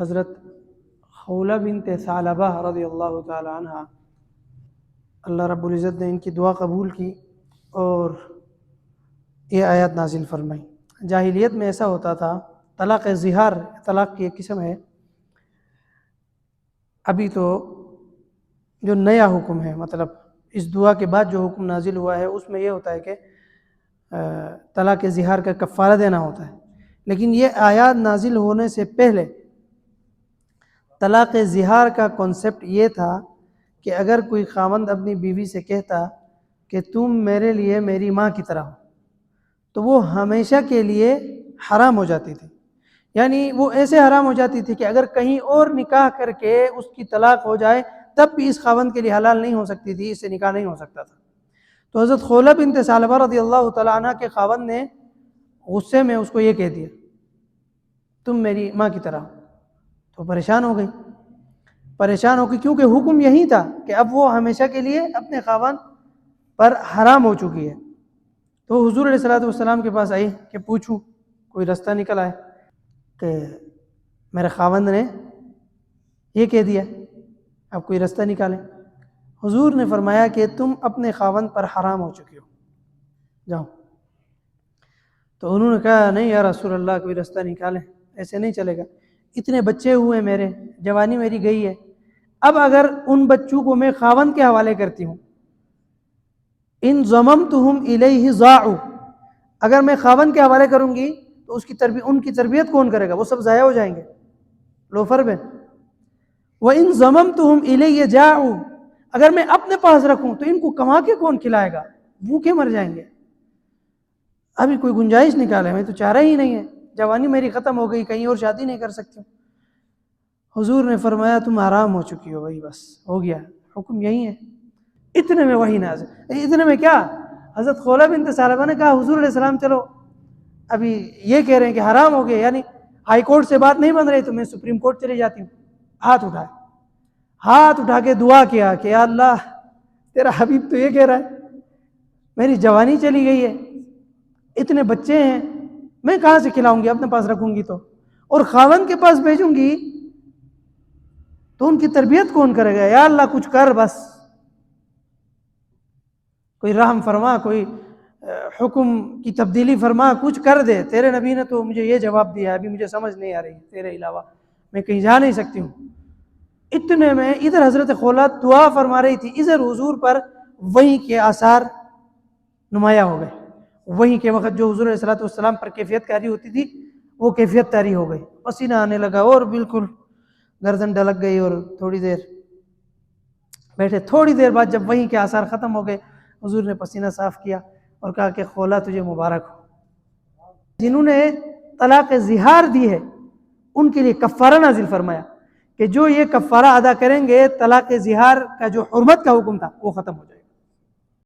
حضرت خولہ بنت ثعلبہ رضی اللہ تعالی عنہ، اللہ رب العزت نے ان کی دعا قبول کی اور یہ آیات نازل فرمائی۔ جاہلیت میں ایسا ہوتا تھا، طلاق زہار طلاق کی ایک قسم ہے۔ ابھی تو جو نیا حکم ہے، مطلب اس دعا کے بعد جو حکم نازل ہوا ہے، اس میں یہ ہوتا ہے کہ طلاق زہار کا کفارہ دینا ہوتا ہے۔ لیکن یہ آیات نازل ہونے سے پہلے طلاق زہار کا کنسپٹ یہ تھا کہ اگر کوئی خاوند اپنی بیوی سے کہتا کہ تم میرے لیے میری ماں کی طرح ہو، تو وہ ہمیشہ کے لیے حرام ہو جاتی تھی۔ یعنی وہ ایسے حرام ہو جاتی تھی کہ اگر کہیں اور نکاح کر کے اس کی طلاق ہو جائے تب بھی اس خاوند کے لیے حلال نہیں ہو سکتی تھی، اس سے نکاح نہیں ہو سکتا تھا۔ تو حضرت خولہ بنت ثعلبہ رضی اللہ تعالیٰ عنہ کے خاوند نے غصے میں اس کو یہ کہہ دیا، تم میری ماں کی طرح ہو۔ تو پریشان ہو گئی کیونکہ حکم یہی تھا کہ اب وہ ہمیشہ کے لیے اپنے خاوند پر حرام ہو چکی ہے۔ تو حضور علیہ الصلوۃ والسلام کے پاس آئی کہ پوچھوں، کوئی رستہ نکل آئے کہ میرے خاوند نے یہ کہہ دیا، اب کوئی رستہ نکالیں۔ حضور نے فرمایا کہ تم اپنے خاوند پر حرام ہو چکی ہو، جاؤ۔ تو انہوں نے کہا نہیں یا رسول اللہ، کوئی رستہ نکالیں، ایسے نہیں چلے گا، اتنے بچے ہوئے میرے، جوانی میری گئی ہے، اب اگر ان بچوں کو میں خاوند کے حوالے کرتی ہوں، ان ضممتہم الیہ ضاعوا، اگر میں خاوند کے حوالے کروں گی تو ان کی تربیت کون کرے گا؟ وہ سب ضائع ہو جائیں گے، لوفر بن۔ وَإِن ضَمَمْتُهُمْ إِلَيَّ جَاعُوا، اگر میں اپنے پاس رکھوں تو ان کو کما کے کون کھلائے گا؟ بھوکے مر جائیں گے۔ ابھی کوئی گنجائش نکالے، میں تو چارہ ہی نہیں ہے، جوانی میری ختم ہو گئی، کہیں اور شادی نہیں کر سکتی ہوں۔ حضور نے فرمایا تم حرام ہو چکی ہو، وہی بس ہو گیا، حکم یہی ہے۔ اتنے میں وہی نازل، اتنے میں کیا، حضرت خولہ بنت ثعلبہ نے کہا حضور علیہ السلام چلو، ابھی یہ کہہ رہے ہیں کہ حرام ہو گئے، یعنی ہائی کورٹ سے بات نہیں بن رہی تو میں سپریم کورٹ چلی جاتی ہوں۔ ہاتھ اٹھا کے دعا کیا کہ یا اللہ، تیرا حبیب تو یہ کہہ رہا ہے، میری جوانی چلی گئی ہے، اتنے بچے ہیں، میں کہاں سے کھلاؤں گی؟ اپنے پاس رکھوں گی تو، اور خاوند کے پاس بھیجوں گی تو ان کی تربیت کون کرے گا؟ یا اللہ کچھ کر، بس کوئی رحم فرما، کوئی حکم کی تبدیلی فرما، کچھ کر دے، تیرے نبی نے تو مجھے یہ جواب دیا ہے، ابھی مجھے سمجھ نہیں آ رہی، تیرے علاوہ میں کہیں جا نہیں سکتی ہوں۔ اتنے میں ادھر حضرت خولہ دعا فرما رہی تھی، ادھر حضور پر وحی کے آثار نمایاں ہو گئے۔ وحی کے وقت جو حضور علیہ السلام پر کیفیت طاری ہوتی تھی وہ کیفیت طاری ہو گئی، پسینہ آنے لگا اور بالکل گردن ڈلک گئی، اور تھوڑی دیر بیٹھے، تھوڑی دیر بعد جب وحی کے آثار ختم ہو گئے، حضور نے پسینہ صاف کیا اور کہا کہ خولہ تجھے مبارک ہو۔ جنہوں نے طلاق زہار دی ہے ان کے لیے کفارہ نازل فرمایا کہ جو یہ کفارہ ادا کریں گے، طلاق زہار کا جو حرمت کا حکم تھا وہ ختم ہو جائے۔